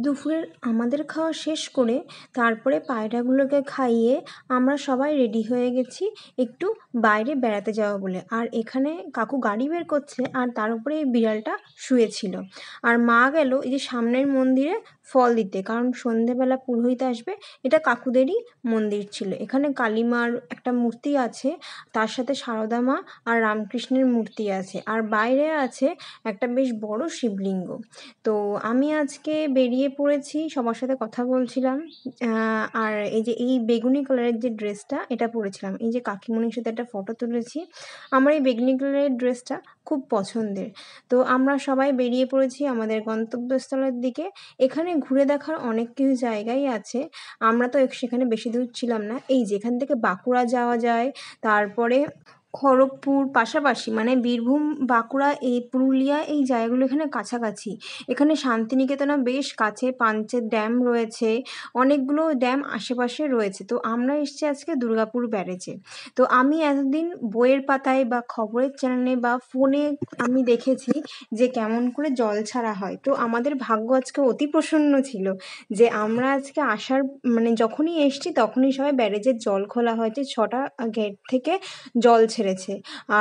দুপুরের আমাদের খাওয়া শেষ করে তারপরে পায়রাগুলোকে খাইয়ে আমরা সবাই রেডি হয়ে গেছি একটু বাইরে বেড়াতে যাওয়া বলে। আর এখানে কাকু গাড়ি বের করছে আর তার উপরে এই বিড়ালটা শুয়েছিল। আর মা গেল এই যে সামনের মন্দিরে ফল দিতে, কারণ সন্ধেবেলা পুরোহিত আসবে। এটা কাকুদেরই মন্দির ছিল। এখানে কালী মার একটা মূর্তি আছে, তার সাথে সারদা মা আর রামকৃষ্ণের মূর্তি আছে, আর বাইরে আছে একটা বেশ বড় শিবলিঙ্গ। তো আমি আজকে বেরিয়ে পড়েছি, সবার সাথে কথা বলছিলাম। আর এই যে এই বেগুনি কালারের যে ড্রেসটা এটা পরেছিলাম, এই যে কাকিমণির সাথে একটা ফটো তুলেছি। আমার এই বেগুনি কালারের ড্রেসটা খুব পছন্দের। তো আমরা সবাই বেরিয়ে পড়েছি আমাদের গন্তব্যস্থলের দিকে। এখানে ঘুরে দেখার অনেক কিছু জায়গাই আছে, আমরা তো সেখানে বেশি দূর ছিলাম না। এই যেখান থেকে বাঁকুড়া যাওয়া যায়, তারপরে খড়গপুর পাশাপাশি, মানে বীরভূম, বাঁকুড়া, এই পুরুলিয়া, এই জায়গাগুলো এখানে কাছাকাছি। এখানে শান্তিনিকেতনও বেশ কাছে, পাঞ্চেত ড্যাম রয়েছে, অনেকগুলো ড্যাম আশেপাশে রয়েছে। তো আমরা এসেছি আজকে দুর্গাপুর ব্যারেজে। তো আমি এতদিন বইয়ের পাতায় বা খবরের চ্যানেলে বা ফোনে আমি দেখেছি যে কেমন করে জল ছাড়া হয়। তো আমাদের ভাগ্য আজকে অতি প্রসন্ন ছিল যে আমরা আজকে আসার মানে যখনই এসছি তখনই সবাই ব্যারেজের জল খোলা হয়েছে, 6টা গেট থেকে জল ছেড়েছে।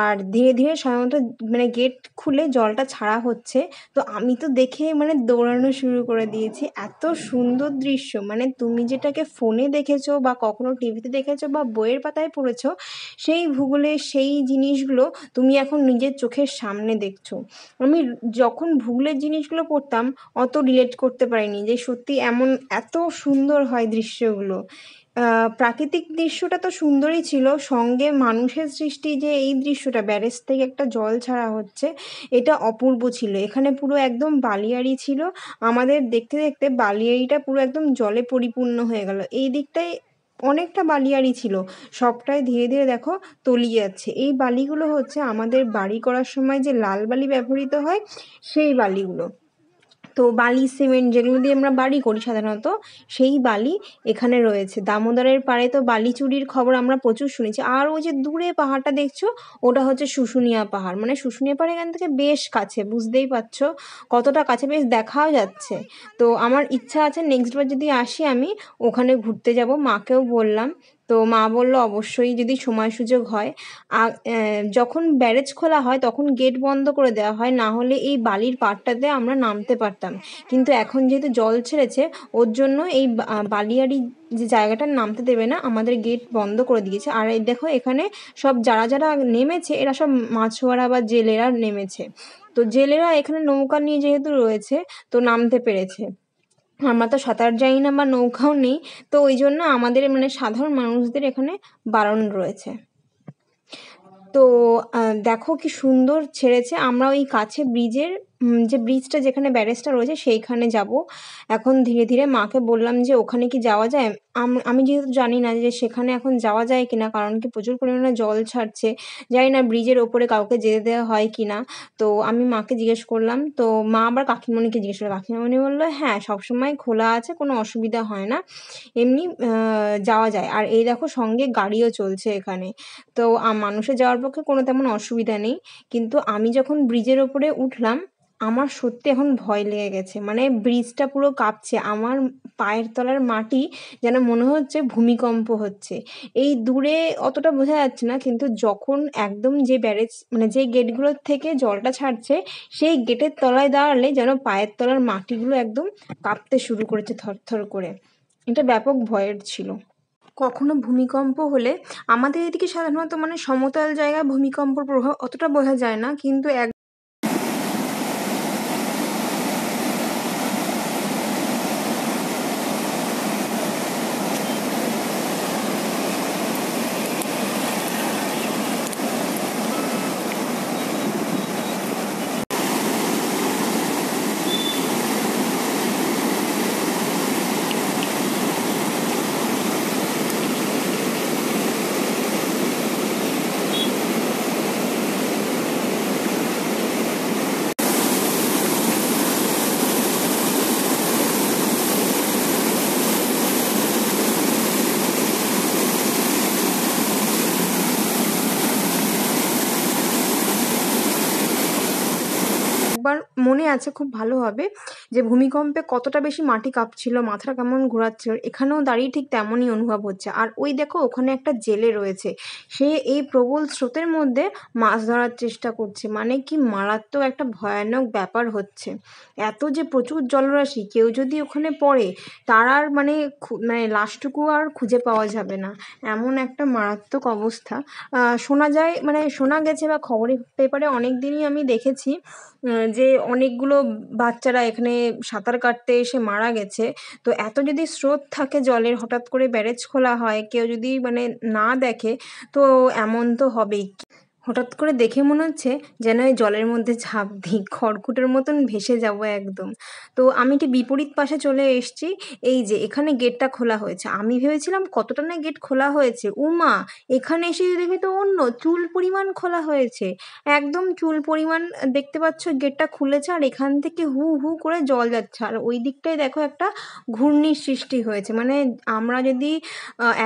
আর ধীরে ধীরে সাধারণত মানে গেট খুলে জলটা ছাড়া হচ্ছে। তো আমি তো দেখে মানে দৌড়ানো শুরু করে দিয়েছি, এত সুন্দর দৃশ্য। মানে তুমি যেটাকে ফোনে দেখেছো বা কখনো টিভিতে দেখেছো বা বইয়ের পাতায় পড়েছো, সেই ভূগোলের সেই জিনিসগুলো তুমি এখন নিজের চোখের সামনে দেখছো। আমি যখন ভূগোলের জিনিসগুলো পড়তাম অত রিলেট করতে পারিনি যে সত্যি এমন এত সুন্দর হয় দৃশ্যগুলো। প্রাকৃতিক দৃশ্যটা তো সুন্দরই ছিল, সঙ্গে মানুষের সৃষ্টি যে এই দৃশ্যটা ব্যারেজ থেকে একটা জল ছাড়া হচ্ছে, এটা অপূর্ব ছিল। এখানে পুরো একদম বালিয়াড়ি ছিল, আমাদের দেখতে দেখতে বালিয়াড়িটা পুরো একদম জলে পরিপূর্ণ হয়ে গেল। এই দিকটায় অনেকটা বালিয়াড়ি ছিল, সবটাই ধীরে ধীরে দেখো তলিয়ে যাচ্ছে। এই বালিগুলো হচ্ছে আমাদের বাড়ি করার সময় যে লাল বালি ব্যবহৃত হয় সেই বালিগুলো। তো বালি সিমেন্ট যেগুলো দিয়ে আমরা বাড়ি করি সাধারণত, সেই বালি এখানে রয়েছে। দামোদরের পাড়ে তো বালি চুরির খবর আমরা প্রচুর শুনেছি। আর ওই যে দূরে পাহাড়টা দেখছো, ওটা হচ্ছে শুশুনিয়া পাহাড়। মানে শুশুনিয়া পাহাড় এখান থেকে বেশ কাছে, বুঝতেই পারছো কতটা কাছে, বেশ দেখাও যাচ্ছে। তো আমার ইচ্ছা আছে নেক্সট বার যদি আসি আমি ওখানে ঘুরতে যাব, মাকেও বললাম। তো মা বলল অবশ্যই যদি সময় সুযোগ হয়। যখন ব্যারেজ খোলা হয় তখন গেট বন্ধ করে দেওয়া হয়, না হলে এই বালির পাড়টাতে আমরা নামতে পারতাম। কিন্তু এখন যেহেতু জল ছেড়েছে ওর জন্য এই বালিয়াড়ি যে জায়গাটা নামতে দেবে না, আমাদের গেট বন্ধ করে দিয়েছে। আর এই দেখো এখানে সব যারা যারা নেমেছে এরা সব মাছুয়ারা বা জেলেরা নেমেছে। তো জেলেরা এখানে নৌকা নিয়ে যেহেতু রয়েছে তো নামতে পেরেছে। আমরা তো সাঁতার জানি না বা নৌকাও নেই, তো ওই জন্য আমাদের মানে সাধারণ মানুষদের এখানে বারণ রয়েছে। তো দেখো কি সুন্দর ছেড়েছে। আমরা ওই কাছে ব্রিজের যে ব্রিজটা যেখানে ব্যারেজটা রয়েছে সেইখানে যাব এখন ধীরে ধীরে। মাকে বললাম যে ওখানে কি যাওয়া যায়। আমি যেহেতু জানি না যে সেখানে এখন যাওয়া যায় কিনা, কারণ কি প্রচুর পরিমাণে জল ছাড়ছে, জানি না ব্রিজের ওপরে কাউকে যেতে দেওয়া হয় কিনা। তো আমি মাকে জিজ্ঞেস করলাম, তো মা আবার কাকিমণিকে জিজ্ঞেস করলো, কাকিমণি বললো হ্যাঁ সবসময় খোলা আছে, কোনো অসুবিধা হয় না, এমনি যাওয়া যায়। আর এই দেখো সঙ্গে গাড়িও চলছে এখানে। তো মানুষের যাওয়ার পক্ষে কোনো তেমন অসুবিধা নেই। কিন্তু আমি যখন ব্রিজের ওপরে উঠলাম আমার সত্যি এখন ভয় লেগে গেছে। মানে ব্রিজটা পুরো কাঁপছে, আমার পায়ের তলার মাটি যেন মনে হচ্ছে ভূমিকম্প হচ্ছে। এই দূরে অতটা বোঝা যাচ্ছে না, কিন্তু যখন একদম যে ব্যারেজ মানে যে গেটগুলোর থেকে জলটা ছাড়ছে সেই গেটের তলায় দাঁড়ালে যেন পায়ের তলার মাটিগুলো একদম কাঁপতে শুরু করেছে থরথর করে। এটা ব্যাপক ভয়ের ছিল। কখনো ভূমিকম্প হলে আমাদের এদিকে সাধারণত মানে সমতল জায়গায় ভূমিকম্পর প্রভাব অতটা বোঝা যায় না, কিন্তু মনে আছে খুব ভালোভাবে যে ভূমিকম্পে কতটা বেশি মাটি কাঁপছিল, মাথাটা কেমন ঘোরাচ্ছিল, এখানেও দাঁড়িয়ে ঠিক তেমনই অনুভব হচ্ছে। আর ওই দেখো ওখানে একটা জেলে রয়েছে, সে এই প্রবল স্রোতের মধ্যে মাছ ধরার চেষ্টা করছে। মানে কি মারাত্মক একটা ভয়ানক ব্যাপার হচ্ছে। এত যে প্রচুর জলরাশি, কেউ যদি ওখানে পড়ে তার আর মানে মানে লাশটুকু আর খুঁজে পাওয়া যাবে না, এমন একটা মারাত্মক অবস্থা। শোনা যায়, মানে শোনা গেছে বা খবরের পেপারে অনেক দিনই আমি দেখেছি যে অনেকগুলো বাচ্চারা এখানে সাঁতার কাটতে এসে মারা গেছে। তো এত যদি স্রোত থাকে জলের, হঠাৎ করে ব্যারেজ খোলা হয়, কেউ যদি মানে না দেখে তো এমন তো হবেই। হঠাৎ করে দেখে মনে হচ্ছে যেন এই জলের মধ্যে ঝাঁপ দিই, খড়কুটোর মতন ভেসে যাব একদম। তো আমি ঠিক বিপরীত পাশে চলে এসেছি। এই যে এখানে গেটটা খোলা হয়েছে, আমি ভেবেছিলাম কতটা না গেট খোলা হয়েছে, উমা এখানে এসে দেখি তো অন্য চুল পরিমাণ খোলা হয়েছে, একদম চুল পরিমাণ। দেখতে পাচ্ছ গেটটা খুলেছে আর এখান থেকে হু হু করে জল যাচ্ছে, আর ওই দিকটায় দেখো একটা ঘূর্ণির সৃষ্টি হয়েছে। মানে আমরা যদি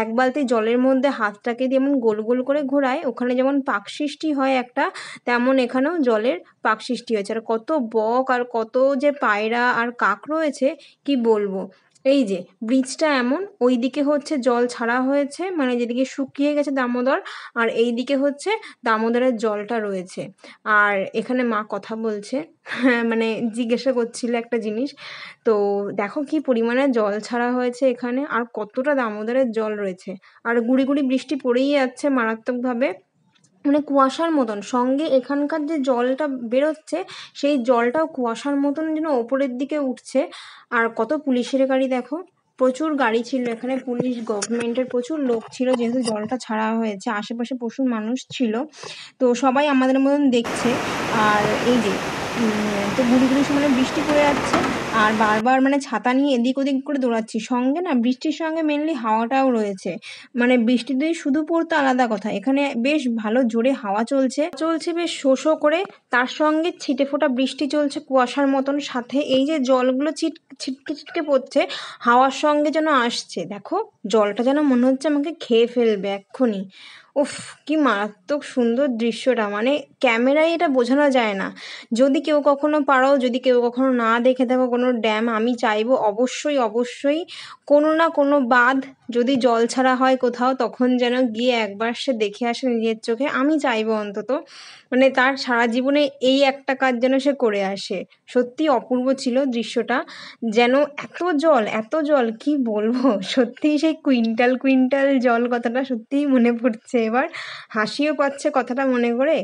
এক বালতি জলের মধ্যে হাতটাকে দিয়ে এমন গোল গোল করে ঘোরাই, ওখানে যেমন পাক সৃষ্টি হয় একটা, তেমন এখানেও জলের পাক সৃষ্টি হয়েছে। আর কত বক আর কত যে পায়রা আর কাক রয়েছে কি বলবো। এই যে ব্রিজটা এমন, ওইদিকে হচ্ছে জল ছাড়া হয়েছে, মানে যেদিকে শুকিয়ে গেছে দামোদর, আর এইদিকে হচ্ছে দামোদরের জলটা রয়েছে। আর এখানে মা কথা বলছে, হ্যাঁ মানে জিজ্ঞাসা করছিল একটা জিনিস। তো দেখো কি পরিমাণে জল ছাড়া হয়েছে এখানে, আর কতটা দামোদরের জল রয়েছে। আর গুড়ি গুড়ি বৃষ্টি পড়েই যাচ্ছে মারাত্মকভাবে, মানে কুয়াশার মতন। সঙ্গে এখানকার যে জলটা বেরোচ্ছে সেই জলটাও কুয়াশার মতন যেন ওপরের দিকে উঠছে। আর কত পুলিশের গাড়ি দেখো, প্রচুর গাড়ি ছিল এখানে, পুলিশ গভর্নমেন্টের প্রচুর লোক ছিল, যেহেতু জলটা ছাড়া হয়েছে আশেপাশে প্রচুর মানুষ ছিল। তো সবাই আমাদের মতন দেখছে। আর এই যে তো গুড়ি গুড়ি সময় বৃষ্টি পড়ে যাচ্ছে, আর বারবার মানে ছাতা নিয়ে এদিক ওদিক করে দৌড়াচ্ছি। সঙ্গে না বৃষ্টির সঙ্গে মেনলি হাওয়াটাও রয়েছে। মানে বৃষ্টিতে শুধু পড়তো আলাদা কথা, এখানে বেশ ভালো জোরে হাওয়া চলছে চলছে বেশ শো শো করে, তার সঙ্গে ছিটে ফোঁটা বৃষ্টি চলছে কুয়াশার মতন, সাথে এই যে জলগুলো ছিটকে ছিটকে পড়ছে হাওয়ার সঙ্গে যেন আসছে। দেখো জলটা যেন মনে হচ্ছে আমাকে খেয়ে ফেলবে এক্ষুনি। উফ, কি মারাত্মক সুন্দর দৃশ্যটা, মানে ক্যামেরায় এটা বোঝানো যায় না। যদি কেউ কখনো পারো, যদি কেউ কখনো না দেখে থাকো কোনো ড্যাম, আমি চাইবো অবশ্যই অবশ্যই কোনো না কোনো বাঁধ যদি জল ছাড়া হয় কোথাও, তখন যেন গিয়ে একবার সে দেখে আসে নিজের চোখে। আমি চাইবো অন্তত, মানে তার সারা জীবনে এই একটা কাজ যেন সে করে আসে। সত্যি অপূর্ব ছিল দৃশ্যটা, যেন এত জল কি বলবো। সত্যিই সেই কুইন্টাল কুইন্টাল জল কথাটা সত্যিই মনে পড়ছে এবার, হাসিও পাচ্ছে কথাটা মনে করে।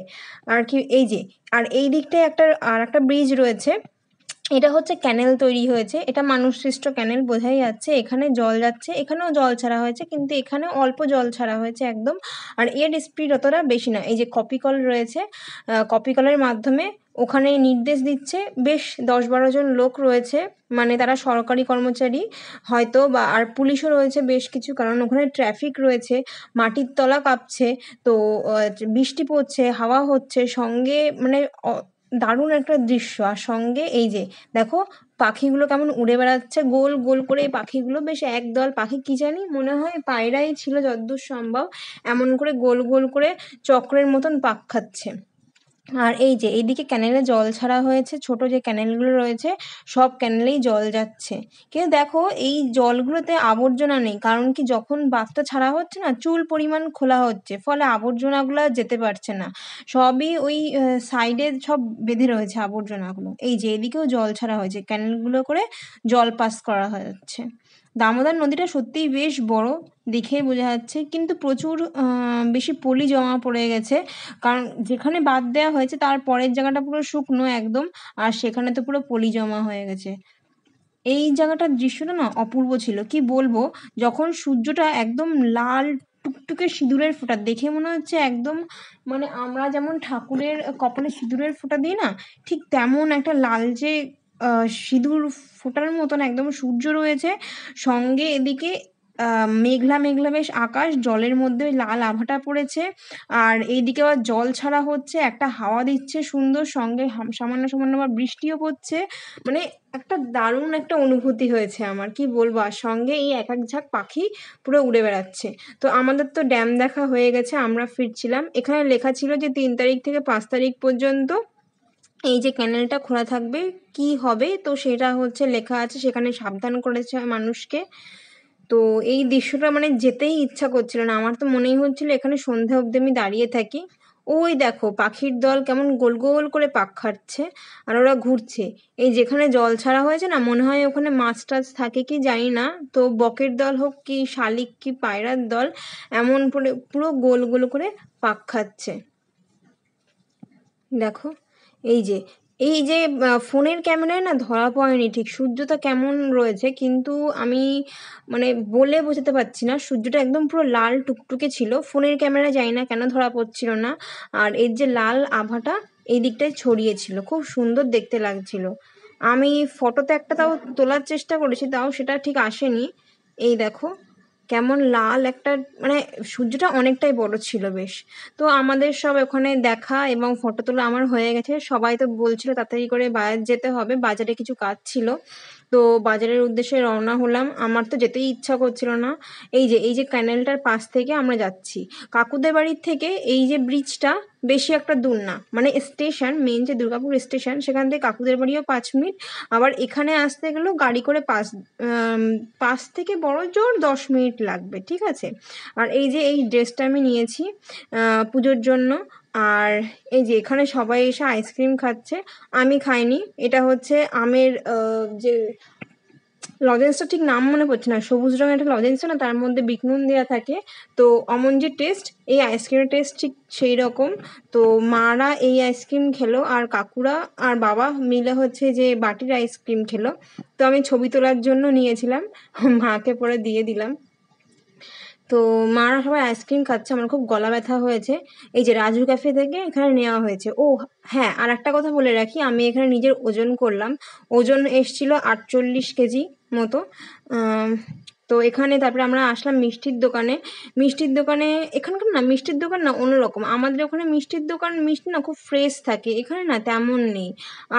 আর কি এই যে, আর এই দিকটায় একটা ব্রিজ রয়েছে, এটা হচ্ছে ক্যানেল তৈরি হয়েছে, এটা মানুষ সৃষ্ট ক্যানেল বোঝাই যাচ্ছে। এখানে জল যাচ্ছে, এখানেও জল ছাড়া হয়েছে, কিন্তু এখানে অল্প জল ছাড়া হয়েছে একদম। আর এর স্পিড অতটা বেশি না। এই যে কপি কল রয়েছে, কপি কলের মাধ্যমে ওখানে নির্দেশ দিচ্ছে বেশ ১০-১২ জন লোক রয়েছে, মানে তারা সরকারি কর্মচারী হয়তো, বা আর পুলিশও রয়েছে বেশ কিছু, কারণ ওখানে ট্রাফিক রয়েছে। মাটির তলা কাঁপছে, তো বৃষ্টি পড়ছে, হাওয়া হচ্ছে সঙ্গে, মানে দারুণ একটা দৃশ্য। আর সঙ্গে এই যে দেখো পাখিগুলো কেমন উড়ে বেড়াচ্ছে গোল গোল করে, এই পাখিগুলো বেশ একদল পাখি, কি জানি মনে হয় পায়রাই ছিল যতদূর সম্ভব, এমন করে গোল গোল করে চক্রের মতন পাক খাচ্ছে। আর এই যে এইদিকে ক্যানেলে জল ছাড়া হয়েছে, ছোট যে ক্যানেলগুলো রয়েছে সব ক্যানেলেই জল যাচ্ছে। কিন্তু দেখো এই জলগুলোতে আবর্জনা নেই, কারণ কি যখন বাঁধটা ছাড়া হচ্ছে না চুল পরিমাণ খোলা হচ্ছে, ফলে আবর্জনাগুলো আর যেতে পারছে না, সবই ওই সাইডে সব বেঁধে রয়েছে আবর্জনাগুলো। এই যে এদিকেও জল ছাড়া হয়েছে, ক্যানেলগুলো করে জল পাস করা হচ্ছে। দামোদর নদীটা সত্যিই বেশ বড়, দেখেই বোঝা যাচ্ছে, কিন্তু প্রচুর বেশি পলি জমা পড়ে গেছে, কারণ যেখানে বাঁধ দেওয়া হয়েছে তার পরের জায়গাটা পুরো শুকনো একদম, আর সেখানে তো পুরো পলি জমা হয়ে গেছে। এই জায়গাটার দৃশ্যটা না অপূর্ব ছিল, কি বলবো। যখন সূর্যটা একদম লাল টুকটুকে সিঁদুরের ফোঁটা, দেখে মনে হচ্ছে একদম, মানে আমরা যেমন ঠাকুরের কপালে সিঁদুরের ফোঁটা দিই না, ঠিক তেমন একটা লালচে সিঁদুর ফোঁটার মতন একদম সূর্য রয়েছে। সঙ্গে এদিকে মেঘলা মেঘলা বেশ আকাশ, জলের মধ্যে ওই লাল আভাটা পড়েছে। আর এইদিকে আবার জল ছাড়া হচ্ছে, একটা হাওয়া দিচ্ছে সুন্দর, সঙ্গে সামান্য সামান্য আবার বৃষ্টিও পড়ছে। মানে একটা দারুণ একটা অনুভূতি হয়েছে আমার, কি বলবো। আর সঙ্গে এই এক এক ঝাঁক পাখি পুরো উড়ে বেড়াচ্ছে। তো আমাদের তো ড্যাম দেখা হয়ে গেছে, আমরা ফিরছিলাম। এখানে লেখা ছিল যে ৩ তারিখ থেকে ৫ তারিখ পর্যন্ত এই যে ক্যানেলটা খোলা থাকবে কি হবে, তো সেটা হচ্ছে লেখা আছে, সেখানে সাবধান করেছে মানুষকে। তো এই দৃশ্যটা মানে যেতেই ইচ্ছা করছিল না, আমার তো মনেই হচ্ছিল এখানে সন্ধে অবধি আমি দাঁড়িয়ে থাকি। ওই দেখো পাখির দল কেমন গোল গোল করে পাক খাচ্ছে আর ওরা ঘুরছে। এই যেখানে জল ছাড়া হয়েছে না, মনে হয় ওখানে মাছ টাছ থাকে কি জানি না, তো বকের দল হোক কি শালিক কি পায়রার দল এমন পুরো পুরো গোল গোল করে পাক খাচ্ছে। দেখো এই যে ফোনের ক্যামেরায় না ধরা পড়েনি ঠিক সূর্যটা কেমন রয়েছে, কিন্তু আমি মানে বলে বোঝাতে পারছি না, সূর্যটা একদম পুরো লাল টুকটুকে ছিল, ফোনের ক্যামেরা জানি না কেন ধরা পড়ছিল না। আর এর যে লাল আভাটা এই দিকটায় ছড়িয়েছিল, খুব সুন্দর দেখতে লাগছিল। আমি ফটোতে একটা তাও তোলার চেষ্টা করেছি, তাও সেটা ঠিক আসেনি। এই দেখো কেমন লাল একটা, মানে সূর্যটা অনেকটাই বড় ছিল বেশ। তো আমাদের সব ওখানে দেখা এবং ফটো তোলা আমার হয়ে গেছে, সবাই তো বলছিল তাড়াতাড়ি করে বাজার যেতে হবে, বাজারে কিছু কাজ ছিল। তো বাজারের উদ্দেশ্যে রওনা হলাম, আমার তো যেতেই ইচ্ছা করছিল না। এই যে ক্যানেলটার পাশ থেকে আমরা যাচ্ছি কাকুদের বাড়ির থেকে, এই যে ব্রিজটা বেশি একটা দূর না, মানে স্টেশন মেন যে দুর্গাপুর স্টেশন সেখান থেকে কাকুদের বাড়িও 5 মিনিট, আবার এখানে আসতে গেলেও গাড়ি করে 5 থেকে বড় জোর 10 মিনিট লাগবে, ঠিক আছে। আর এই যে এই ড্রেসটা আমি নিয়েছি পুজোর জন্য। আর এই যে এখানে সবাই এসে আইসক্রিম খাচ্ছে, আমি খাইনি। এটা হচ্ছে আমের যে লজেন্সটা ঠিক নাম মনে পড়ছে না, সবুজ রঙের একটা লজেন্স না, তার মধ্যে বিট নুন দেওয়া থাকে। তো অমন যে টেস্ট, এই আইসক্রিমের টেস্ট ঠিক সেই রকম। তো মারা এই আইসক্রিম খেলো আর কাকুরা আর বাবা মিলে হচ্ছে যে বাটির আইসক্রিম খেলো। তো আমি ছবি তোলার জন্য নিয়েছিলাম, মাকে পরে দিয়ে দিলাম। তো মারা সবাই আইসক্রিম খাচ্ছে, আমার খুব গলা ব্যথা হয়েছে। এই যে রাজু ক্যাফে থেকে এখানে নেওয়া হয়েছে। ও হ্যাঁ, আর একটা কথা বলে রাখি, আমি এখানে নিজের ওজন করলাম, ওজন এসছিল 48 কেজি মতো। তো এখানে তারপরে আমরা আসলাম মিষ্টির দোকানে। মিষ্টির দোকানে এখানকার না মিষ্টির দোকান না অন্যরকম, আমাদের ওখানে মিষ্টির দোকান মিষ্টি না খুব ফ্রেশ থাকে, এখানে না তেমন নেই।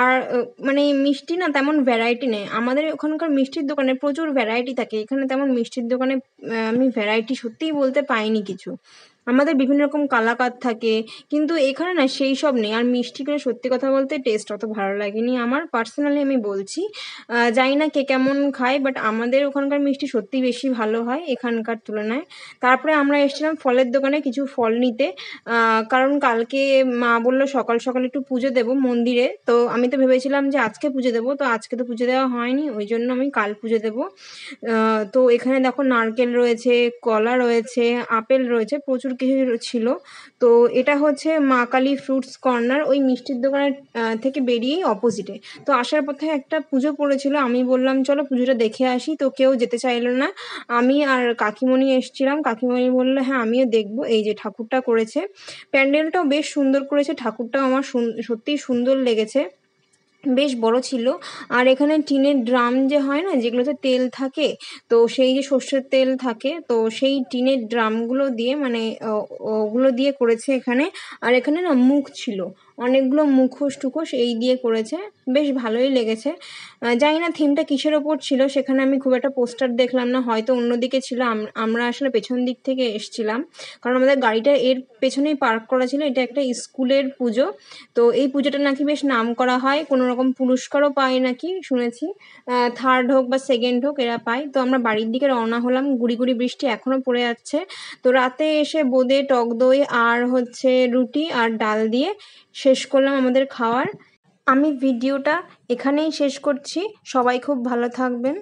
আর মানে মিষ্টি না তেমন ভ্যারাইটি নেই, আমাদের ওখানকার মিষ্টির দোকানে প্রচুর ভ্যারাইটি থাকে, এখানে তেমন মিষ্টির দোকানে আমি ভ্যারাইটি সত্যিই বলতে পাইনি কিছু। আমাদের বিভিন্ন রকম কালাকাঁদ থাকে, কিন্তু এখানে না সেই সব নেই। আর মিষ্টিগুলো সত্যি কথা বলতে টেস্ট অত ভালো লাগেনি আমার, পার্সোনালি আমি বলছি। জানি না কে কেমন খায়, বাট আমাদের ওখানকার মিষ্টি সত্যিই বেশি ভালো হয় এখানকার তুলনায়। তারপরে আমরা এসেছিলাম ফলের দোকানে কিছু ফল নিতে, কারণ কালকে মা বললো সকাল সকাল একটু পুজো দেবো মন্দিরে, তো আমি তো ভেবেছিলাম যে আজকে পুজো দেবো, তো আজকে তো পুজো দেওয়া হয়নি, ওই জন্য আমি কাল পুজো দেবো। তো এখানে দেখো নারকেল রয়েছে, কলা রয়েছে, আপেল রয়েছে, প্রচুর কিছু ছিল। তো এটা হচ্ছে মা কালী ফ্রুটস কর্নার, ওই মিষ্টির দোকানের থেকে বেরিয়েই অপোজিটে। তো আসার পথে একটা পুজো পড়েছিল, আমি বললাম চলো পুজোটা দেখে আসি, তো কেউ যেতে চাইলো না। আমি আর কাকিমণি এসছিলাম, কাকিমণি বললো হ্যাঁ আমিও দেখবো। এই যে ঠাকুরটা করেছে, প্যান্ডেলটাও বেশ সুন্দর করেছে, ঠাকুরটাও আমার সত্যিই সুন্দর লেগেছে, বেশ বড় ছিল। আর এখানে টিনের ড্রাম যে হয় না যেগুলোতে তেল থাকে, তো সেই যে সর্ষের তেল থাকে, তো সেই টিনের ড্রামগুলো দিয়ে মানে ওগুলো দিয়ে করেছে এখানে। আর এখানে না মুখ ছিল, অনেকগুলো মুখোশ টুখোশ এই দিয়ে করেছে, বেশ ভালোই লেগেছে। জানি না থিমটা কিসের ওপর ছিল, সেখানে আমি খুব একটা পোস্টার দেখলাম না, হয়তো অন্যদিকে ছিল। আমরা আসলে পেছন দিক থেকে এসছিলাম, কারণ আমাদের গাড়িটা এর পেছনেই পার্ক করা ছিল। এটা একটা স্কুলের পুজো, তো এই পুজোটা নাকি বেশ নাম করা হয়, কোনো রকম পুরস্কারও পায় নাকি শুনেছি, থার্ড হোক বা সেকেন্ড হোক এরা পায়। তো আমরা বাড়ির দিকে রওনা হলাম, গুড়ি গুড়ি বৃষ্টি এখনও পড়ে যাচ্ছে। তো রাতে এসে বোঁদে, টক দই আর হচ্ছে রুটি আর ডাল দিয়ে শেষ করলাম আমাদের খাওয়ার। আমি ভিডিওটা এখানেই শেষ করছি, সবাই খুব ভালো থাকবেন।